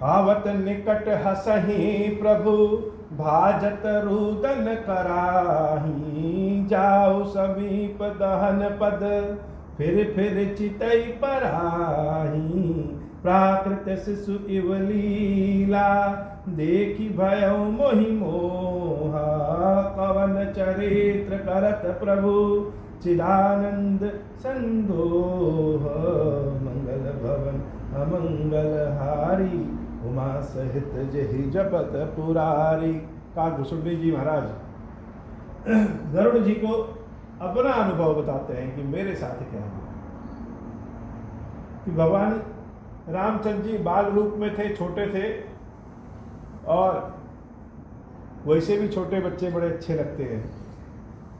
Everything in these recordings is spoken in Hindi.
आवत निकट हसहि प्रभु भाजत रुदन कराही। जाऊ समीप दहन पद फिर चितई पराही। प्राकृत शिशु इव लीला देखी भयउ मोहि मोहा। कवन चरित्र करत प्रभु चिदानंद संदोह। मंगल भवन अमंगल हारी उमा सहित जहि जपत पुरारी। काकभूषुंडी जी महाराज गरुड़ जी को अपना अनुभव बताते हैं कि मेरे साथ क्या हुआ। कि भगवान रामचंद्र जी बाल रूप में थे, छोटे थे, और वैसे भी छोटे बच्चे बड़े अच्छे लगते हैं,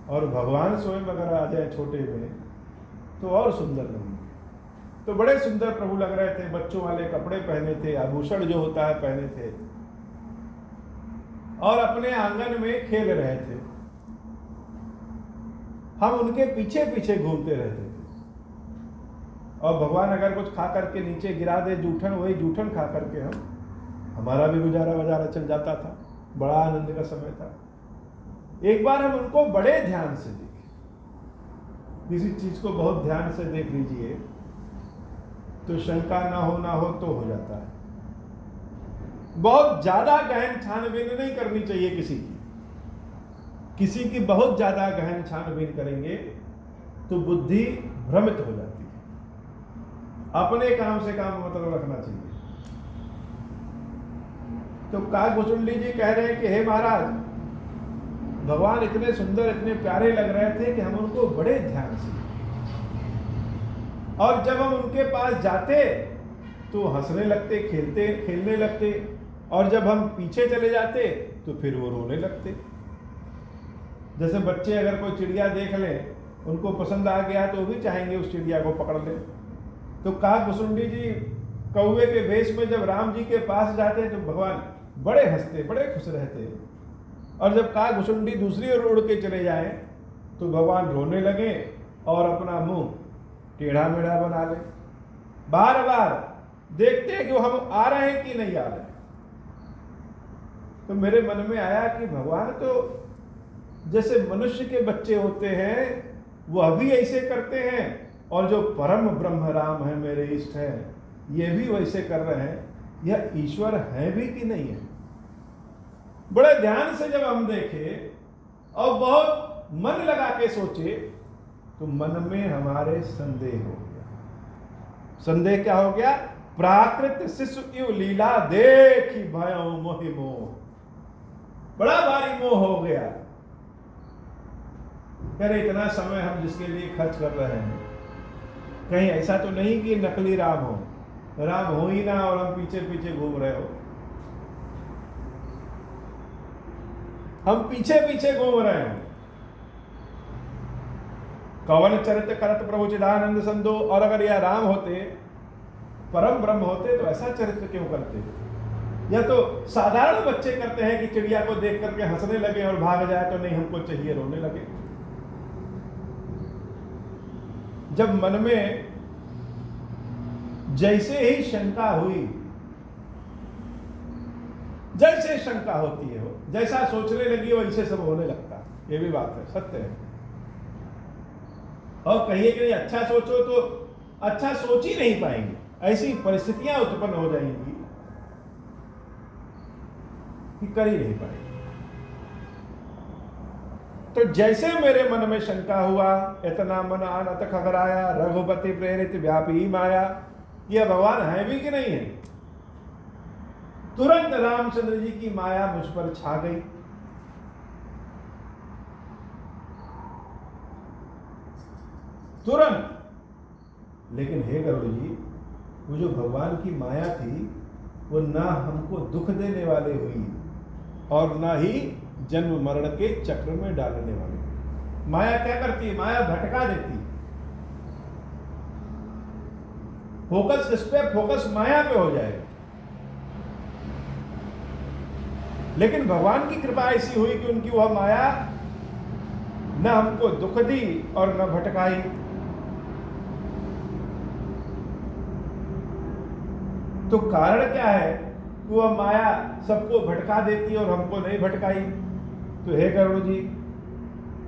और भगवान स्वयं अगर आ जाए छोटे में तो और सुंदर लगेंगे। तो बड़े सुंदर प्रभु लग रहे थे, बच्चों वाले कपड़े पहने थे, आभूषण जो होता है पहने थे, और अपने आंगन में खेल रहे थे। हम उनके पीछे पीछे घूमते रहते थे, और भगवान अगर कुछ खा करके नीचे गिरा दे जूठन, वही जूठन खा करके हमारा भी गुजारा वजारा चल जाता था। बड़ा आनंद का समय था। एक बार हम उनको बड़े ध्यान से देखे, किसी चीज को बहुत ध्यान से देख लीजिए तो शंका ना हो तो हो जाता है। बहुत ज्यादा गहन छानबीन नहीं करनी चाहिए किसी की बहुत ज्यादा गहन छानबीन करेंगे तो बुद्धि भ्रमित हो जाती है। अपने काम से काम मतलब रखना चाहिए। तो काकभूषुंडी जी कह रहे हैं कि हे महाराज, भगवान इतने सुंदर इतने प्यारे लग रहे थे कि हम उनको बड़े ध्यान से, और जब हम उनके पास जाते तो हंसने लगते, खेलने लगते, और जब हम पीछे चले जाते तो फिर वो रोने लगते। जैसे बच्चे अगर कोई चिड़िया देख लें, उनको पसंद आ गया तो वो भी चाहेंगे उस चिड़िया को पकड़ लें। तो काकभूषुंडी जी कौवे के वेश में जब राम जी के पास जाते तो भगवान बड़े हंसते, बड़े खुश रहते, और जब काकभूषुंडी दूसरी ओर उड़ के चले जाए तो भगवान रोने लगे और अपना मुंह टेढ़ा मेढ़ा बना ले। बार बार देखते हैं कि वो हम आ रहे हैं कि नहीं आ रहे। तो मेरे मन में आया कि भगवान तो जैसे मनुष्य के बच्चे होते हैं वो अभी ऐसे करते हैं, और जो परम ब्रह्म राम है, मेरे इष्ट हैं, ये भी वैसे कर रहे हैं। यह ईश्वर है भी कि नहीं है। बड़े ध्यान से जब हम देखे और बहुत मन लगा के सोचे तो मन में हमारे संदेह हो गया। संदेह क्या हो गया? प्राकृत शिशु इव लीला देखी भयउ मोहि मोह। बड़ा भारी मोह हो गया। अरे इतना समय हम जिसके लिए खर्च कर रहे हैं, कहीं ऐसा तो नहीं कि नकली राम हो ही ना और हम पीछे पीछे घूम रहे हो। हम पीछे पीछे घूम रहे हैं। कवन चरित्र करत प्रभु चिदानंद संदो। और अगर यह राम होते, परम ब्रह्म होते, तो ऐसा चरित्र क्यों करते? या तो साधारण बच्चे करते हैं कि चिड़िया को देख करके हंसने लगे और भाग जाए, तो नहीं हमको चाहिए, रोने लगे। जब मन में जैसे ही शंका हुई, जैसे शंका होती है, वो जैसा सोचने लगी वैसे सब होने लगता है। ये भी बात है, सत्य है। और कहिए कि अच्छा सोचो तो अच्छा सोच ही नहीं पाएंगे, ऐसी परिस्थितियां उत्पन्न हो जाएंगी कि कर ही नहीं पाएंगे। तो जैसे मेरे मन में शंका हुआ, इतना मन आनत खगराया, रघुपति प्रेरित व्यापी माया, यह भगवान है भी कि नहीं है। तुरंत रामचंद्र जी की माया मुझ पर छा गई। तुरंत। लेकिन हे गरुड़ जी, वो जो भगवान की माया थी वो ना हमको दुख देने वाले हुई और ना ही जन्म मरण के चक्र में डालने वाले। माया क्या करती है? माया भटका देती है। फोकस किस पे? फोकस माया पे हो जाएगा। लेकिन भगवान की कृपा ऐसी हुई कि उनकी वह माया न हमको दुख दी और न भटकाई। तो कारण क्या है वो माया सबको भटका देती और हमको नहीं भटकाई। तो हे गरुड़ जी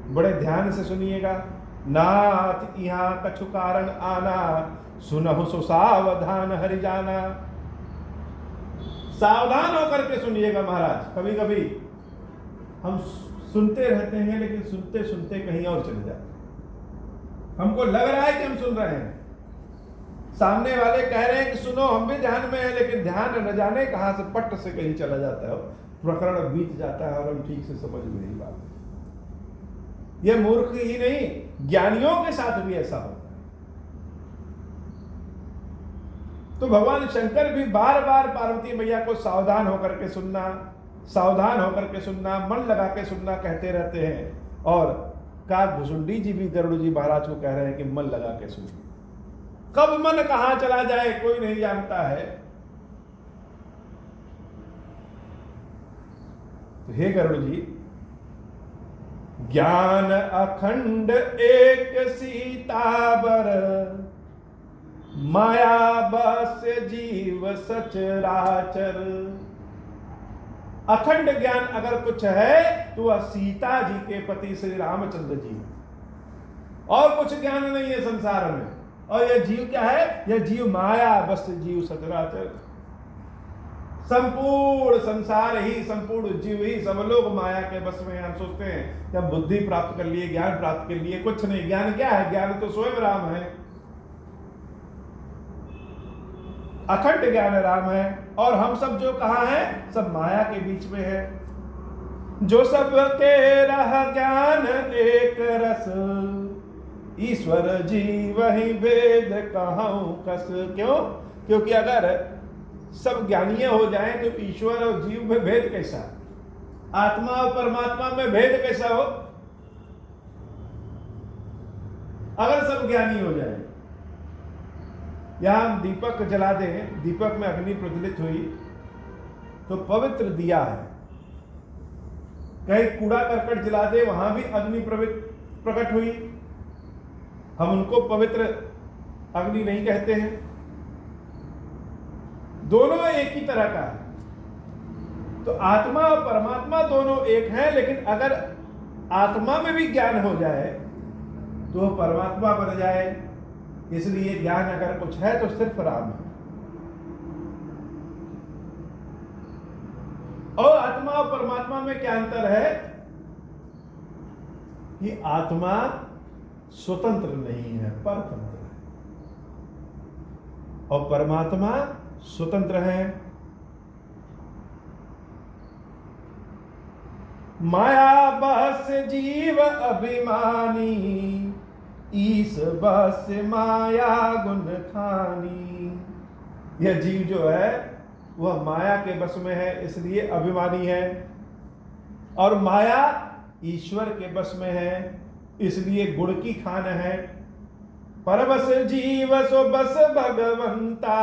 बड़े ध्यान से सुनिएगा। नाथ यहाँ कछु कारण आना, सुनहु सो सावधान हरि जाना। सावधान होकर के सुनिएगा महाराज। कभी कभी हम सुनते रहते हैं लेकिन सुनते सुनते कहीं और चले जाते हैं। हमको लग रहा है कि हम सुन रहे हैं, सामने वाले कह रहे हैं कि सुनो, हम भी ध्यान में हैं, लेकिन ध्यान न जाने कहां से पट से कहीं चला जाता है, प्रकरण बीत जाता है और हम ठीक से समझ में नहीं पाते। यह मूर्ख ही नहीं, ज्ञानियों के साथ भी ऐसा होता है। तो भगवान शंकर भी बार बार पार्वती मैया को सावधान होकर के सुनना, सावधान होकर के सुनना, मन लगा के सुनना कहते रहते हैं। और काग भुसुंडी जी भी गरुड़ जी महाराज को कह रहे हैं कि मन लगा के सुनिए। कब मन कहां चला जाए कोई नहीं जानता है। तो हे गरुड़ जी, ज्ञान अखंड एक सीताबर, माया बस जीव सचराचर। अखंड ज्ञान अगर कुछ है तो वह सीता जी के पति श्री रामचंद्र जी, और कुछ ज्ञान नहीं है संसार में। और यह जीव क्या है? यह जीव माया बस जीव सचराचर। संपूर्ण संसार ही, संपूर्ण जीव ही, सब लोग माया के बस में। हम सोचते हैं जब बुद्धि प्राप्त कर लिए, ज्ञान प्राप्त कर लिए, कुछ नहीं। ज्ञान क्या है? ज्ञान तो स्वयं राम है। अखंड ज्ञान राम है और हम सब जो कहां हैं? सब माया के बीच में है। जो सब के रह ज्ञान एक रस, ईश्वर जीव ही वेद कहूं कस। क्यों? क्योंकि अगर सब ज्ञानीय हो जाएं तो ईश्वर और जीव में भेद कैसा, आत्मा और परमात्मा में भेद कैसा हो? अगर सब ज्ञानी हो जाए। यहां हम दीपक जला दें, दीपक में अग्नि प्रज्वलित हुई तो पवित्र दिया है। कहीं कूड़ा करकट जला दे, वहां भी अग्नि प्रकट हुई, हम उनको पवित्र अग्नि नहीं कहते हैं। दोनों एक ही तरह का है। तो आत्मा और परमात्मा दोनों एक हैं, लेकिन अगर आत्मा में भी ज्ञान हो जाए तो वह परमात्मा बन जाए। इसलिए ज्ञान अगर कुछ है तो सिर्फ राम है। और आत्मा और परमात्मा में क्या अंतर है कि आत्मा स्वतंत्र नहीं है, परतंत्र है, और परमात्मा स्वतंत्र है। माया बस जीव अभिमानी, ईस बस माया गुण खानी। यह जीव जो है वह माया के बस में है, इसलिए अभिमानी है। और माया ईश्वर के बस में है, इसलिए गुण की खान है। परबस जीव सो बस भगवंता,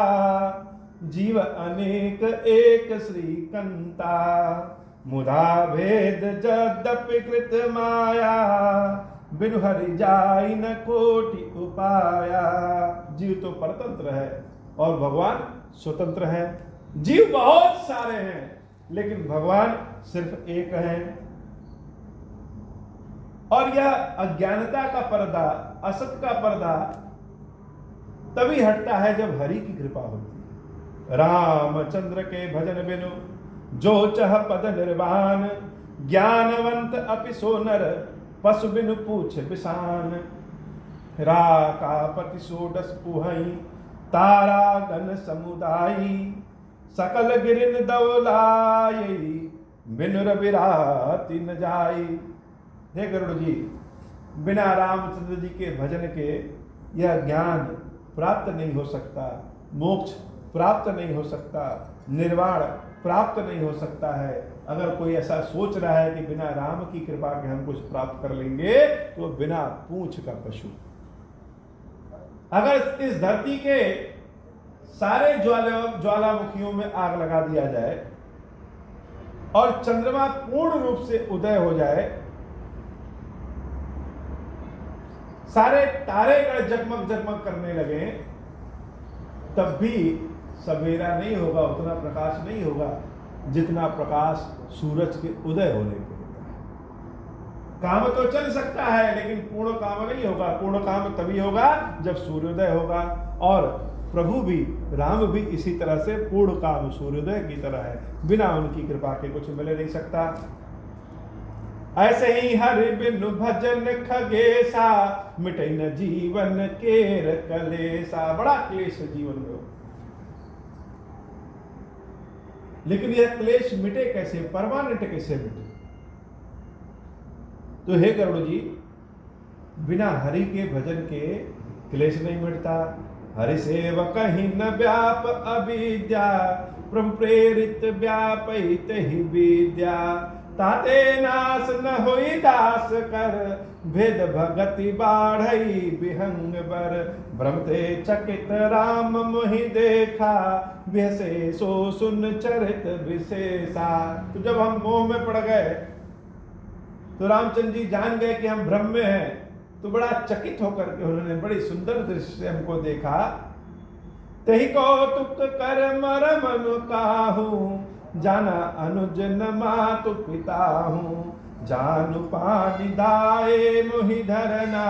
जीव अनेक एक श्रीकंता। मुदा भेद जद्यपि कृत माया, बिनु हरि जाई न कोटि उपाया। जीव तो परतंत्र है और भगवान स्वतंत्र है। जीव बहुत सारे हैं लेकिन भगवान सिर्फ एक है। और यह अज्ञानता का पर्दा, असत का पर्दा तभी हटता है जब हरि की कृपा होती है। रामचंद्र के भजन बिनु जो चह पद निर्वाण, ज्ञानवंत अपि सो नर पशु बिनु पूछ बिसान। राकापति सोडस पुहई, तारा गण समुदायी। सकल गिरिन दौलाई, बिनु रविराति न जाई। हे गरुड़ जी, बिना रामचंद्र जी के भजन के यह ज्ञान प्राप्त नहीं हो सकता, मोक्ष प्राप्त नहीं हो सकता, निर्वाण प्राप्त नहीं हो सकता है। अगर कोई ऐसा सोच रहा है कि बिना राम की कृपा के हम कुछ प्राप्त कर लेंगे तो बिना पूंछ का पशु। अगर इस धरती के सारे ज्वालामुखियों में आग लगा दिया जाए और चंद्रमा पूर्ण रूप से उदय हो जाए, सारे तारे जगमग जगमग करने लगे, तब भी सवेरा नहीं होगा, उतना प्रकाश नहीं होगा जितना प्रकाश सूरज के उदय होने पे होता है। काम तो चल सकता है लेकिन पूर्ण काम नहीं होगा। पूर्ण काम तभी होगा जब सूर्योदय होगा। और प्रभु भी, राम भी इसी तरह से पूर्ण काम सूर्योदय की तरह है, बिना उनकी कृपा के कुछ मिल नहीं सकता। ऐसे ही हरि बिनु भजन खगेसा, मिटे न जीवन केर कलेसा। बड़ा क्लेश है जीवन में, लेकिन यह क्लेश मिटे कैसे, परमानेंट कैसे मिटे? तो हे गरुड़ जी, बिना हरि के भजन के क्लेश नहीं मिटता। हरि सेवक ही न व्याप अविद्या, प्रभु प्रेरित व्यापित ही विद्या। ताते नाश न होई दास कर, भेद भगति बाढ़ई विहंग बर। भ्रमते चकित राम मोहि देखा, विहसे सो सुन चरित विशेषा। तो जब हम मोह में पड़ गए तो रामचंद्र जी जान गए कि हम भ्रम में हैं, तो बड़ा चकित होकर के उन्होंने बड़ी सुंदर दृश्य से हमको देखा। तही कौतुक कर मर मनु काहू, जाना अनुज न मातु पिता हूँ। जानु पानी दाए मोहि धरना,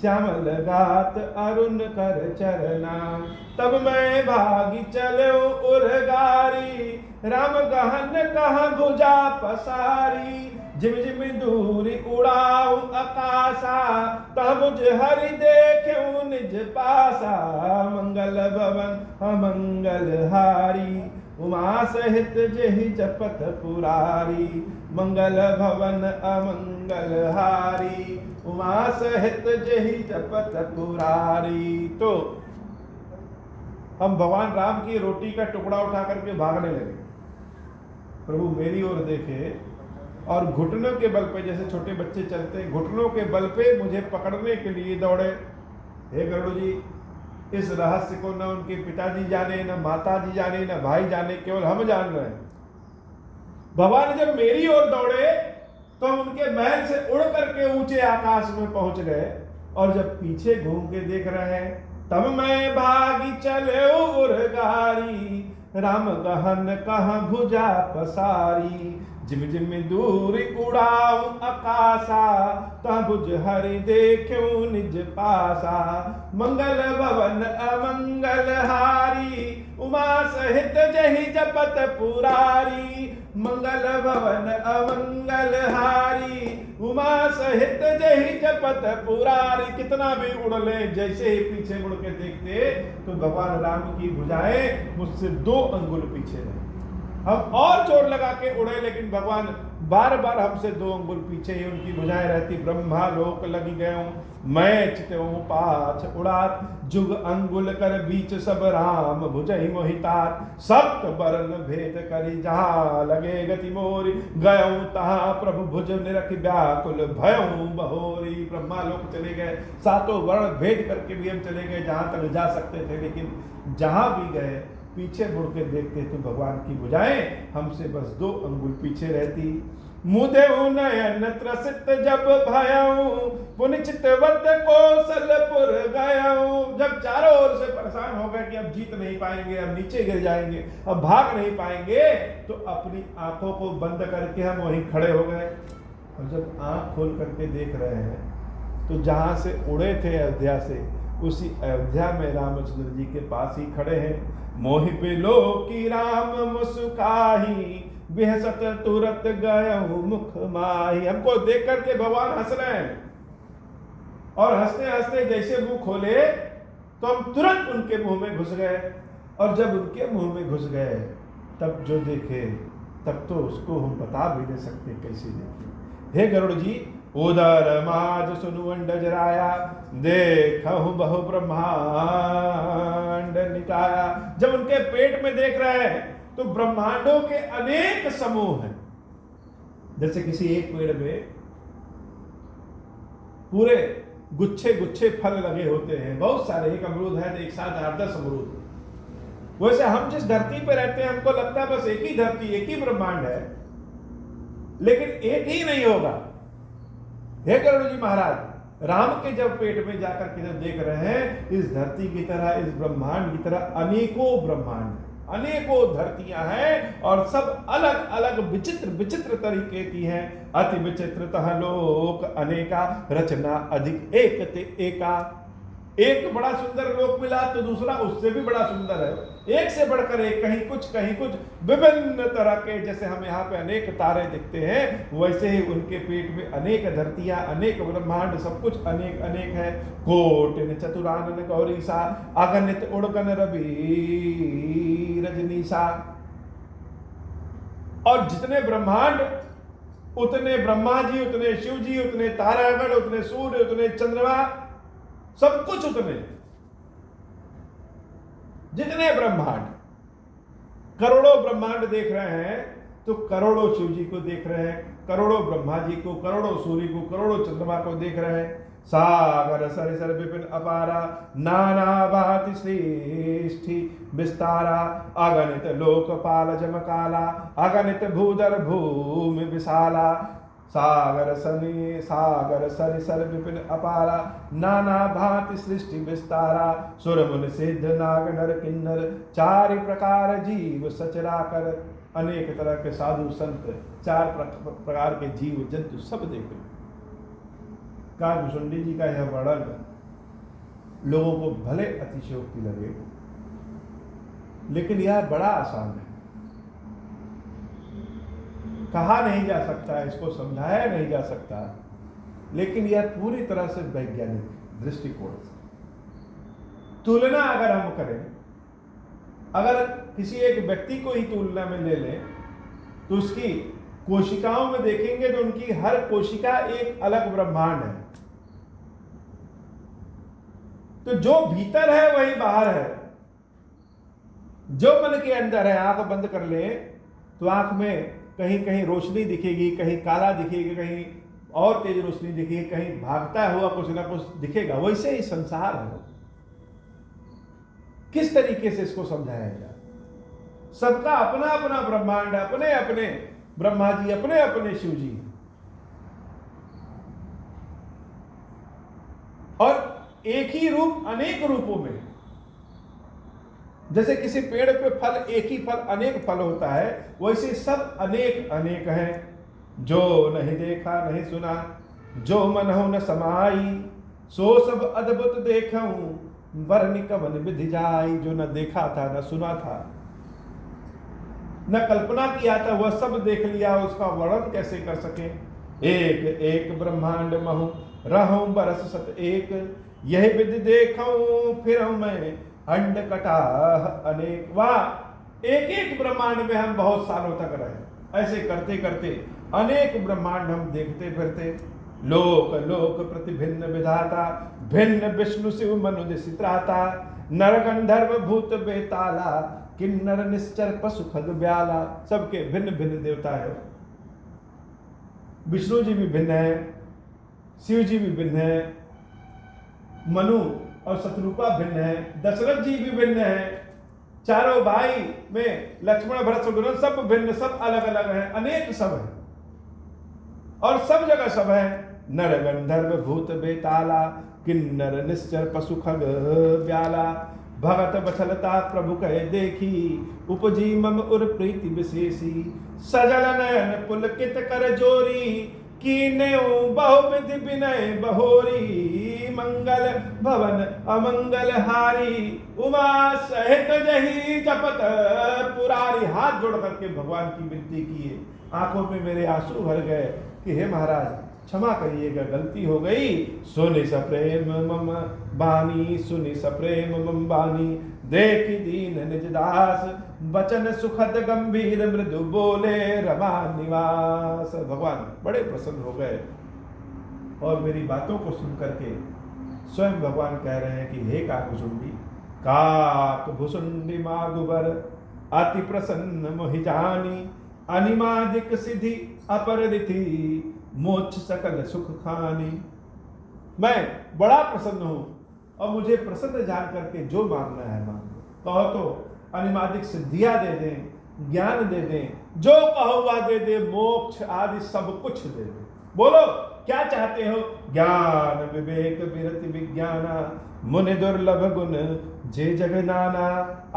श्यामल गात अरुण कर चरना। तब मैं भागी चलो उरगारी, राम गहन कह भुजा पसारी। जिम जिम दूरी उड़ाऊ आकाशा, तब मुझ हरि देखे निज पासा। मंगल भवन अमंगल हारी, उमा सहित जेहि जपत पुरारी। मंगल भवन अमंगल हारी, उमा सहित जेहि जपत पुरारी। तो हम भगवान राम की रोटी का टुकड़ा उठा करके भागने लगे। प्रभु मेरी ओर देखे और घुटनों के बल पे, जैसे छोटे बच्चे चलते हैं, घुटनों के बल पे मुझे पकड़ने के लिए दौड़े। हे गरुड़ जी, इस रहस्य को न उनके पिताजी जाने, न माताजी जाने, न भाई जाने, केवल हम जान रहे हैं। भगवान जब मेरी ओर दौड़े तो हम उनके महल से उड़ करके ऊंचे आकाश में पहुंच गए, और जब पीछे घूम के देख रहे हैं, तब मैं भागी चले उरगारी। राम गहन कह भुजा पसारी। जिम जिम दूरी उड़ाऊ आकाशा, तब भुज हरि देखूं निज पासा। मंगल भवन अमंगल हारी, उमा सहित जहि जपत पुरारी। मंगल भवन अमंगल हारी, उमा सहित जहि जपत पुरारी। कितना भी उड़ ले, जैसे ही पीछे मुड़ के देखते तो भगवान राम की भुजाएं मुझसे 2 अंगुल पीछे रहे। हम और जोर लगा के उड़े, लेकिन भगवान बार बार हमसे 2 अंगुल पीछे ही उनकी भुजाएं रहती। ब्रह्मा लोक लगी गए, मैं चितऊं पाछ उड़ात। जुग अंगुल कर बीच सब राम भुजहि मोहितात। सप्त बरन भेद करी जहाँ लगे गति मोरी। गयऊं तहाँ प्रभु भुज निरख व्याकुल भयऊं बहोरी। ब्रह्मा लोक चले गए, 7 वर्ण भेद करके भी हम चले गए जहाँ तक जा सकते थे, लेकिन जहाँ भी गए पीछे मुड़ के देखते तो भगवान की भुजाएं हमसे बस 2 अंगुल पीछे रहती। मुदे नयन त्रसित जब भयऊं, पुनिचितवत कौशलपुर गयऊं। जब चारों ओर से परेशान हो गए कि अब जीत नहीं पाएंगे, अब नीचे गिर जाएंगे, अब भाग नहीं पाएंगे, तो अपनी आंखों को बंद करके हम वहीं खड़े हो गए। और जब आंख खोल करके देख रहे हैं तो जहां से उड़े थे अयोध्या से, उसी अयोध्या में रामचंद्र जी के पास ही खड़े हैं। मोहि बिलो की राम मुस्काही, बेहसत तुरत गयऊं मुख माही। हमको देख करके भगवान हंस रहे हैं, और हंसते हंसते जैसे मुंह खोले तो हम तुरंत उनके मुंह में घुस गए। और जब उनके मुंह में घुस गए तब जो देखे, तब तो उसको हम बता भी नहीं सकते कैसे देखे। हे गरुड़ जी, उदर माज सुनु अंडज राया, देखहु बहु ब्रह्मांड निकाया। जब उनके पेट में देख रहे हैं तो ब्रह्मांडों के अनेक समूह हैं। जैसे किसी एक पेड़ में पूरे गुच्छे गुच्छे फल लगे होते हैं, बहुत सारे, एक अमरूद है तो एक साथ 8-10 अमरूद। वैसे हम जिस धरती पे रहते हैं हमको लगता है बस एक ही धरती, एक ही ब्रह्मांड है, लेकिन एक ही नहीं होगा। हे गरुड़ जी महाराज, राम के जब पेट में जाकर के जब देख रहे हैं, इस धरती की तरह, इस ब्रह्मांड की तरह अनेकों ब्रह्मांड, अनेकों धरतियां हैं और सब अलग अलग विचित्र विचित्र तरीके की हैं। अति विचित्रतः लोक अनेका, रचना अधिक एक ते एका। एक बड़ा सुंदर लोक मिला तो दूसरा उससे भी बड़ा सुंदर है, एक से बढ़कर एक, कहीं कुछ विभिन्न तरह के। जैसे हम यहाँ पे अनेक तारे दिखते हैं, वैसे ही उनके पेट में अनेक धरतियां, अनेक ब्रह्मांड, सब कुछ अनेक अनेक है। कोटिन चतुरानन गौरीसा, अगणित उड़गन रवि रजनीसा। और जितने ब्रह्मांड उतने ब्रह्मा जी, उतने शिव जी, उतने तारागण, उतने सूर्य, उतने चंद्रमा, सब कुछ उतने। जितने ब्रह्मांड, करोड़ों ब्रह्मांड देख रहे हैं तो करोड़ों शिव जी को देख रहे हैं, करोड़ों ब्रह्मा जी को, करोड़ों सूर्य को, करोड़ों चंद्रमा को देख रहे हैं। सागर सरिसर विपिन अपारा, नाना भांति सृष्टि विस्तारा। अगणित लोकपाल जमकाला, अगणित भूधर भूमि विशाला। सागर सरिसर विपिन अपारा, नाना भांति सृष्टि विस्तारा। सुर मुनि सिद्ध नाग नर किन्नर, चारि प्रकार जीव सचराकर। अनेक तरह के साधु संत, चार प्रकार के जीव जंतु सब देखे। काकभूषुंडी जी का यह वर्णन लोगों को भले अतिशयोक्ति लगे, लेकिन यह बड़ा आसान है, कहा नहीं जा सकता, इसको समझाया नहीं जा सकता, लेकिन यह पूरी तरह से वैज्ञानिक दृष्टिकोण से। तुलना अगर हम करें, अगर किसी एक व्यक्ति को ही तुलना में ले लें तो उसकी कोशिकाओं में देखेंगे तो उनकी हर कोशिका एक अलग ब्रह्मांड है। तो जो भीतर है वही बाहर है, जो मन के अंदर है। आंख बंद कर ले तो आंख में कहीं कहीं रोशनी दिखेगी, कहीं काला दिखेगा, कहीं और तेज रोशनी दिखेगी, कहीं भागता हुआ कुछ ना कुछ दिखेगा। वैसे ही संसार है। किस तरीके से इसको समझाया जाए? सबका अपना अपना ब्रह्मांड, अपने अपने ब्रह्मा जी, अपने अपने शिव जी, और एक ही रूप अनेक रूपों में। जैसे किसी पेड़ पे फल, एक ही फल अनेक फल होता है, वैसे सब अनेक अनेक हैं। जो नहीं देखा नहीं सुना, जो मन हो न समाई, सो सब अद्भुत देखूं, वरनि कवन विधि जाई। जो न देखा था, न सुना था, न कल्पना किया था, वह सब देख लिया, उसका वर्णन कैसे कर सके। एक एक ब्रह्मांड महु रहूं बरस सत एक, यह विधि देखूं फिर मैं अंड कटा अनेक। वाह, एक एक ब्रह्मांड में हम बहुत सालों तक रहे। ऐसे करते करते अनेक ब्रह्मांड हम देखते फिरते। लोक लोक प्रति भिन्न विधाता, भिन्न विष्णु शिव मनु दिशित्राता। नर गंधर्व भूत बेताला, किन्नर निश्चर पशु खग ब्याला। सबके भिन्न भिन्न देवता है। विष्णु जी भी भिन्न है, शिव जी भी भिन्न है, मनु और शत्रुपा भिन्न है, दशरथ जी भी भिन्न है, चारों भाई में लक्ष्मण भरत शत्रुघ्न सब भिन्न, सब अलग अलग हैं, अनेक सब है और सब जगह सब है। नर गंधर्व भूत बेताला, किन्नर निश्चर पशु खग ब्याला। भगत बछलता प्रभु कहे देखी, उपजी मम उर प्रीति विशेषी। सजल नयन पुलकित कर जोरी, कीने बहुविधि विनय बहोरी। मंगल भवन अमंगल हारी, उमा सहित जही जपत पुरारी। हाथ जोड़ करके भगवान की विनती की है। आंखों में मेरे आंसू भर गए कि हे महाराज क्षमा करिएगा, गलती हो गई। सुनि सप्रेम मम बानी, सुनि सप्रेम मम बानी। देखी दीन निज दास, वचन सुखद गंभीर मृदु बोले रमा निवास। भगवान बड़े प्रसन्न हो गए और मेरी बातों को सुन करके स्वयं भगवान कह रहे हैं कि हे काकभूषुंडी, काकभूषुंडी मागुबर अति प्रसन्न मोहि जानी। अनिमादिक सिद्धि अपररिथि, मोक्ष सकल सुख खानी। मैं बड़ा प्रसन्न हूं और मुझे प्रसन्न जान करके जो मांगना है मांगो। कहो तो अनिमादिक सिद्धियां दे दें, ज्ञान दे दें, जो कहो वह दे दे, मोक्ष आदि सब कुछ दे दे। बोलो क्या चाहते हो? ज्ञान विवेक विरति विज्ञाना मुनि दुर्लभ गुण जे जग नाना।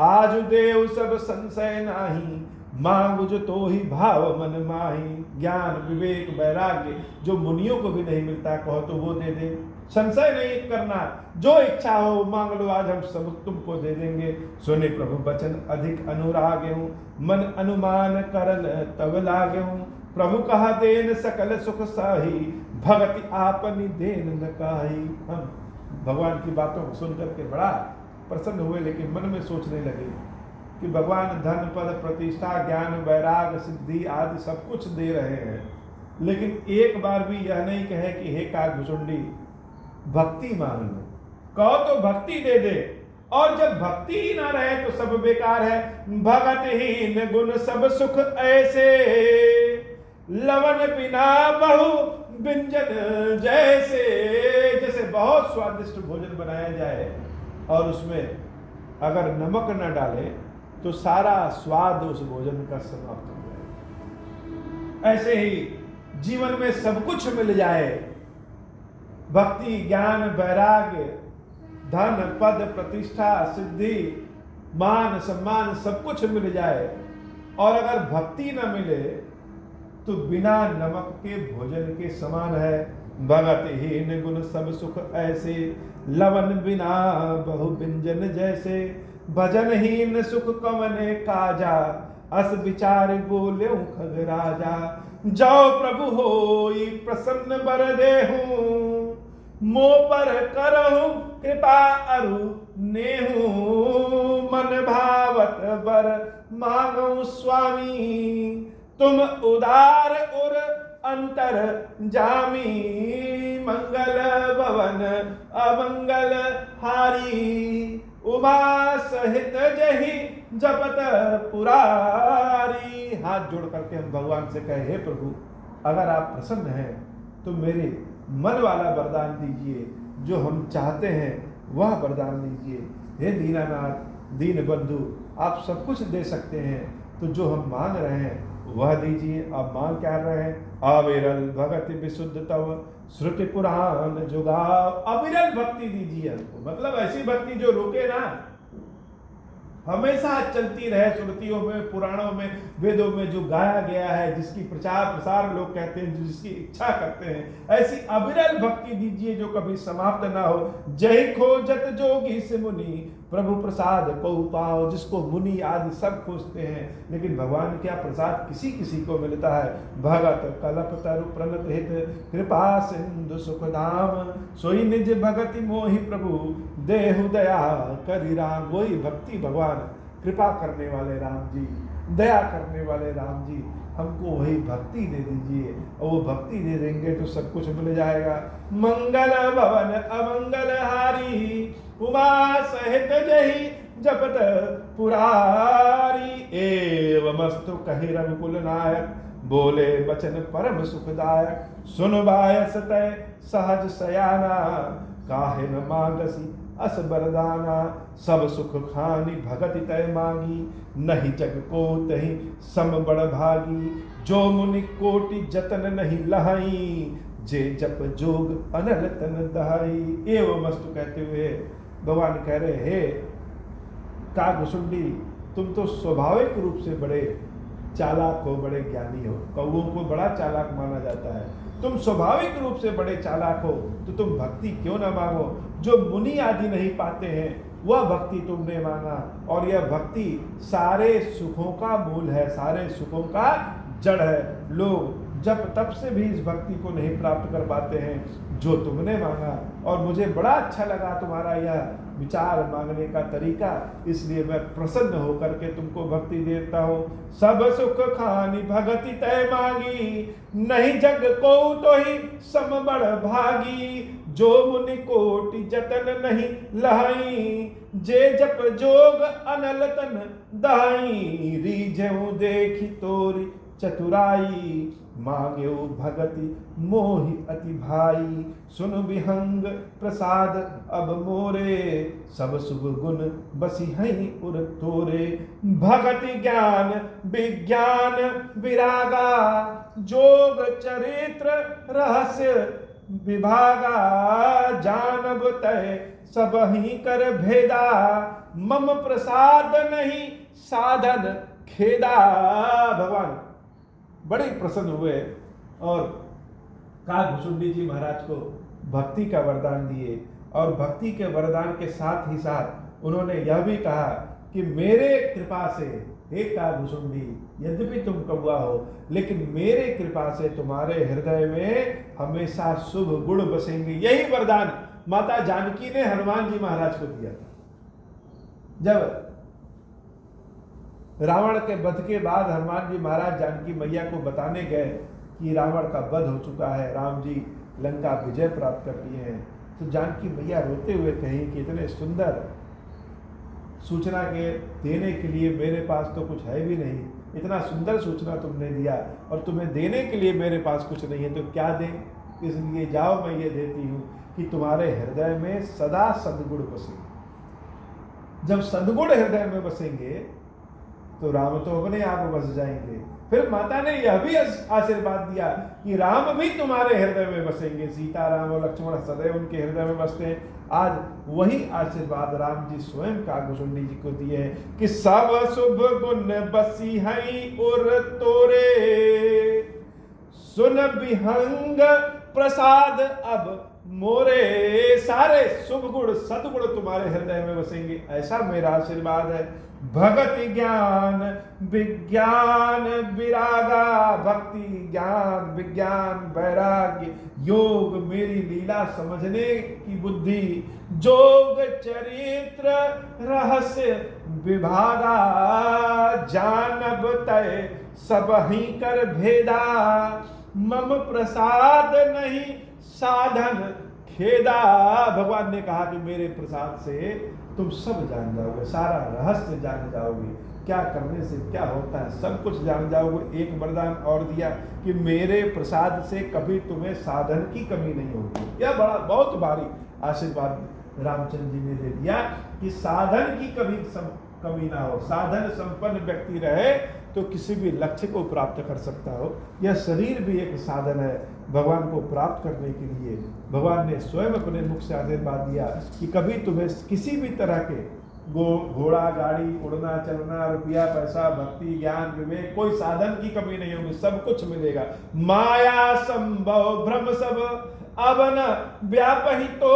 आज देव सब संशय नाही मांग जो तो ही भाव मन माही। ज्ञान विवेक वैराग्य जो मुनियों को भी नहीं मिलता, कहो तो वो दे दे। संशय नहीं करना, जो इच्छा हो मांग लो, आज हम सब तुमको दे देंगे। सुने प्रभु बचन अधिक अनुराग हूँ मन अनुमान करन तब लागे हूँ। प्रभु कहा देन सकल सुख साही भगति आपनी देन न काही। हम भगवान की बातों को सुनकर के बड़ा प्रसन्न हुए, लेकिन मन में सोचने लगे कि भगवान धन पद प्रतिष्ठा ज्ञान वैराग सिद्धि आदि सब कुछ दे रहे हैं, लेकिन एक बार भी यह नहीं कहे कि हे काकभुसुंडी भक्ति मांग लो। कहो तो भक्ति दे दे, और जब भक्ति ही ना रहे तो सब बेकार है। भगतहीन गुण सब सुख ऐसे लवन बिना बहु व्यंजन जैसे। जैसे बहुत स्वादिष्ट भोजन बनाया जाए और उसमें अगर नमक न डाले तो सारा स्वाद उस भोजन का समाप्त हो जाए। ऐसे ही जीवन में सब कुछ मिल जाए, भक्ति ज्ञान वैराग्य धन पद प्रतिष्ठा सिद्धि मान सम्मान सब कुछ मिल जाए, और अगर भक्ति न मिले तो बिना नमक के भोजन के समान है। भगतहीन गुण सब सुख ऐसे लवन बिना बहु व्यंजन जैसे। भजनहीन सुख कवने काजा अस विचार बोले खग राजा। जाओ प्रभु होई प्रसन्न बर देहूं मो पर करहु कृपा अरु नेहु। मन भावत बर मांगो स्वामी तुम उदार उर अंतर जामी। मंगल भवन अमंगल हारी उमा सहित जही जपत पुरारी। हाथ जोड़ करके हम भगवान से कहे, हे प्रभु अगर आप प्रसन्न हैं तो मेरे मन वाला वरदान दीजिए, जो हम चाहते हैं वह वरदान दीजिए। हे दीनानाथ दीन बंधु आप सब कुछ दे सकते हैं, तो जो हम मांग रहे हैं वह दीजिए। आप मांग क्या रहे हैं? अविरल भगति विशुद्ध तव श्रुति पुराण जुगाव। अविरल भक्ति दीजिए हमको, मतलब ऐसी भक्ति जो रुके ना, हमेशा चलती रहे। श्रुतियों में पुराणों में वेदों में जो गाया गया है, जिसकी प्रचार प्रसार लोग कहते हैं, जिसकी इच्छा करते हैं, ऐसी अविरल भक्ति दीजिए जो कभी समाप्त ना हो। जय खोजत जोगी से मुनि प्रभु प्रसाद को पाओ। जिसको मुनि आदि सब खोजते हैं, लेकिन भगवान क्या प्रसाद किसी किसी को मिलता है। भगत कल्प तरु प्रणत हित कृपा सिंधु सुखधाम। सोई निज भगति मोहि प्रभु देहु दया करि राम। वही भक्ति भगवान कृपा करने वाले राम जी, दया करने वाले राम जी, हमको वही भक्ति दे दीजिए, और वो भक्ति दे देंगे तो सब कुछ मिल जाएगा। मंगल भवन अमंगल हारी उमा सहित जही जपत पुरारी। एवमस्तु कहि रघुकुल नायक बोले बचन परम सुखदायक। सुन बायस तय सहज सयाना काहे न मांगसी अस बरदाना। सब सुख खानी भगति तय मांगी नहीं जग को तही सम बड़ भागी। जो मुनि कोटि जतन नहीं लहाई जे जप जोग अनल तन दहाई। एवं मस्तु कहते हुए भगवान कह रहे, हे काकभुसुंडी तुम तो स्वाभाविक रूप से बड़े चालाक हो, बड़े ज्ञानी हो। कौओं को बड़ा चालाक माना जाता है, तुम स्वाभाविक रूप से बड़े चालाक हो, तो तुम भक्ति क्यों ना मांगो? जो मुनि आदि नहीं पाते हैं वह भक्ति तुमने मांगा, और यह भक्ति सारे सुखों का मूल है, सारे सुखों का जड़ है। लोग जब तब से भी इस भक्ति को नहीं प्राप्त कर पाते हैं जो तुमने मांगा। और मुझे बड़ा अच्छा लगा तुम्हारा यह विचार मांगने का तरीका, इसलिए मैं प्रसन्न होकर के तुमको भक्ति देता हूँ। सब सुख खानी भगति तय मांगी नहीं जग को तो ही सम बड़ भागी। जो मुनि कोटि जतन नहीं लहाई जे जप जोग अनल तन दहाई। रीझऊ देखी तोरी चतुराई, मांग्यो भगति मोहि अति भाई। सुन विहंग प्रसाद अब मोरे, सब शुभ गुण बसी हई उर तोरे। भगति ज्ञान विज्ञान विरागा, जोग चरित्र रहस्य विभागा। जानब तय सब ही कर भेदा, मम प्रसाद नहीं साधन खेदा। भगवान बड़े प्रसन्न हुए और काकभुसुंडी जी महाराज को भक्ति का वरदान दिए। और भक्ति के वरदान के साथ ही साथ उन्होंने यह भी कहा कि मेरे कृपा से हे काकभुसुंडी, यद्यपि तुम कौवा हो, लेकिन मेरे कृपा से तुम्हारे हृदय में हमेशा शुभ गुण बसेंगे। यही वरदान माता जानकी ने हनुमान जी महाराज को दिया था। जब रावण के वध के बाद हनुमान जी महाराज जानकी मैया को बताने गए कि रावण का वध हो चुका है, राम जी लंका विजय प्राप्त कर लिए हैं, तो जानकी मैया रोते हुए कहीं कि इतने सुंदर सूचना के देने के लिए मेरे पास तो कुछ है भी नहीं। इतना सुंदर सूचना तुमने दिया और तुम्हें देने के लिए मेरे पास कुछ नहीं है, तो क्या दें? इसलिए जाओ, मैं ये देती हूँ कि तुम्हारे हृदय में सदा सद्गुण बसेंगे। जब सद्गुण हृदय में बसेंगे तो राम तो अपने आप बस जाएंगे। फिर माता ने यह भी आशीर्वाद दिया कि राम भी तुम्हारे हृदय में बसेंगे। सीता राम और लक्ष्मण सदैव उनके हृदय में बसते हैं। आज वही आशीर्वाद राम जी स्वयं काकभुसुंडी जी को दिए हैं कि सब शुभ गुण बसी हई उर तोरे। सुन विहंग प्रसाद अब मोरे। सारे शुभ गुण सद्गुण तुम्हारे हृदय में बसेंगे, ऐसा मेरा आशीर्वाद है। भगति ज्ञान विज्ञान विरागा, भक्ति ज्ञान विज्ञान वैराग्य, योग मेरी लीला समझने की बुद्धि, जोग चरित्र रहस्य विभागा। जानब तय सब ही कर भेदा, मम प्रसाद नहीं साधन खेदा। भगवान ने कहा कि मेरे प्रसाद से तुम सब जान जाओगे, सारा रहस्य जान जाओगे, क्या करने से क्या होता है सब कुछ जान जाओगे। एक वरदान और दिया कि मेरे प्रसाद से कभी तुम्हें साधन की कमी नहीं होगी। यह बड़ा बहुत भारी आशीर्वाद रामचंद्र जी ने दे दिया कि साधन की कभी कमी ना हो। साधन संपन्न व्यक्ति रहे तो किसी भी लक्ष्य को प्राप्त कर सकता हो। यह शरीर भी एक साधन है भगवान को प्राप्त करने के लिए। भगवान ने स्वयं अपने मुख से आशीर्वाद दिया कि कभी तुम्हें किसी भी तरह के घोड़ा गाड़ी उड़ना चलना रुपया पैसा भक्ति ज्ञान विवेक कोई साधन की कमी नहीं होगी, सब कुछ मिलेगा। माया संभव भ्रम सब अब न व्यापही तो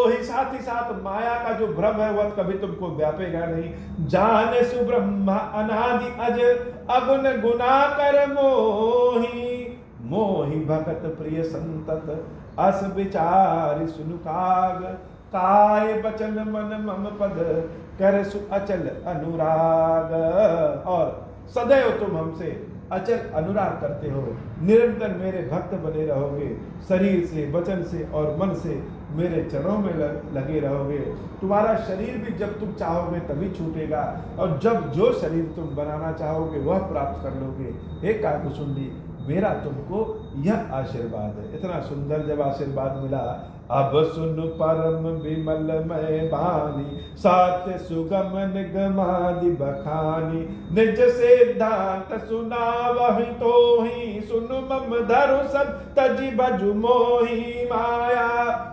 ही साथ माया का जो भ्रम है वह कभी तुमको व्यापेगा नहीं। जाने सुब्रह्मा अनादि अज अगुण गुना कर मोही, मोहि भगत प्रिय संतत अस विचारि सुनुकाग। काय बचन मन मम पद कर सु अचल अनुराग। और सदैव तुम हमसे अचल अनुराग करते हो, निरंतर मेरे भक्त बने रहोगे, शरीर से वचन से और मन से मेरे चरणों में लगे रहोगे। तुम्हारा शरीर भी जब तुम चाहोगे तभी छूटेगा और जब जो शरीर तुम बनाना चाहोगे वह प्राप्त कर लोगे। हे काकभुसुंडी, मेरा तुमको यह आशीर्वाद है। इतना सुंदर जब आशीर्वाद मिला, अब सुन परम विमल मैं बानी, सत्य सुगम निगमादि बखानी। निज सिद्धांत सुनावहि तोहि, सुन मम धरु सब तजि बजु मोहि। माया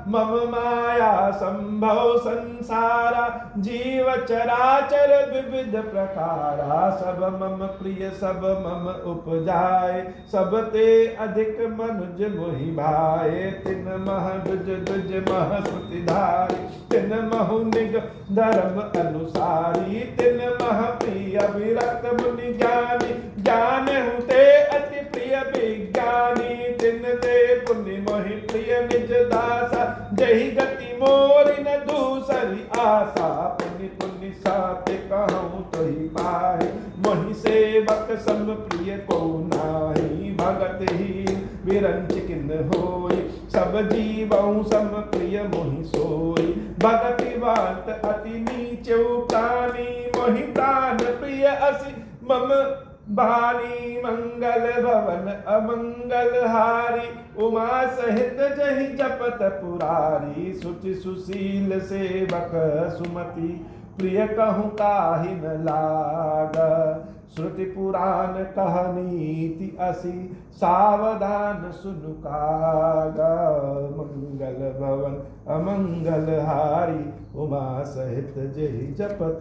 मम माया संभव संसारा, जीव चराचर विविध प्रकारा। सब मम प्रिय सब मम उपजाए, सब ते अधिक मनुज मोहि भाए। तिन मह दुज दुज मह श्रुतिधारी, तिन महु निज धर्म अनुसारी। तिन मह प्रिय विरक्त मुनि ज्ञानी, ज्ञान हुते अति प्रिय विज्ञानी। तिन ते पुण्य मोहि प्रिय निज दासा, जहि गति मोरि न दूसरी आशा। पुण्य पुण्य साथ कहूँ तो ही पाए, मोहि सेवक सम प्रिय को नाही। भगत ही विरंच किन होई, सब जीवों सम प्रिय मोहि सोई। भगतिवंत अति नीचौ प्राणी, मोहि प्राण प्रिय असि मम बानी मंगल भवन अमंगल हारी, उमा सहित जहि जपत पुरारी। सुचि सुशील सेवक सुमति, प्रिय कहूँ काहि न लाग। श्रुति पुराण कहनीति असी, सावधान सुनु कागा। मंगल भवन अमंगल हारी, उमा सहित जहि जपत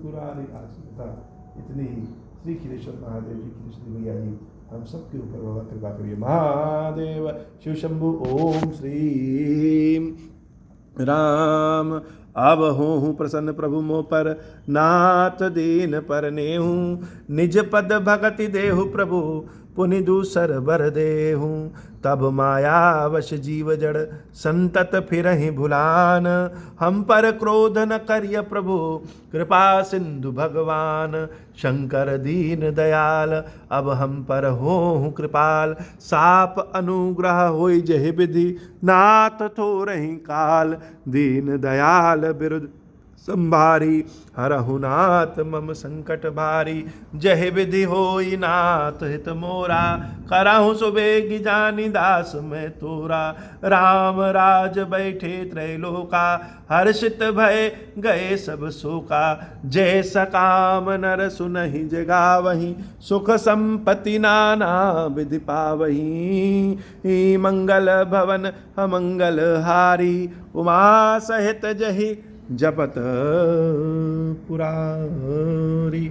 पुरारी। आशीर्ता इतनी श्री खीरेश्वर महादेव जी की श्री मैया जी हम सबके ऊपर बाबा कृपा करिए। महादेव शिव शंभु। ओम श्री राम। अब हूँ प्रसन्न प्रभु मोह पर, नाथ दीन पर नेहू। निज पद भगति देहु प्रभु, पुनि दूसर बर देहू। तब माया वश जीव जड़, संतत फिरहि भुलान। हम पर क्रोध न करिय प्रभु, कृपा सिंधु भगवान। शंकर दीन दयाल, अब हम पर होहु कृपाल। साप अनुग्रह होई जहि विधि, नाथ थोरहि काल। दीन दयाल बिरुद संभारी, हरहु नाथ मम संकट भारी। जहि विधि होई नाथ हित मोरा, करहु सुबेगी जानी दास मैं तोरा। राम राज बैठे त्रैलोका, हर्षित भय गए सब शोका। जैसा काम नर सुनहि जगावहि, सुख संपत्ति नाना विधि पावहि। मंगल भवन अमंगल हारी, उमा सहित जहि जपत पुरारी।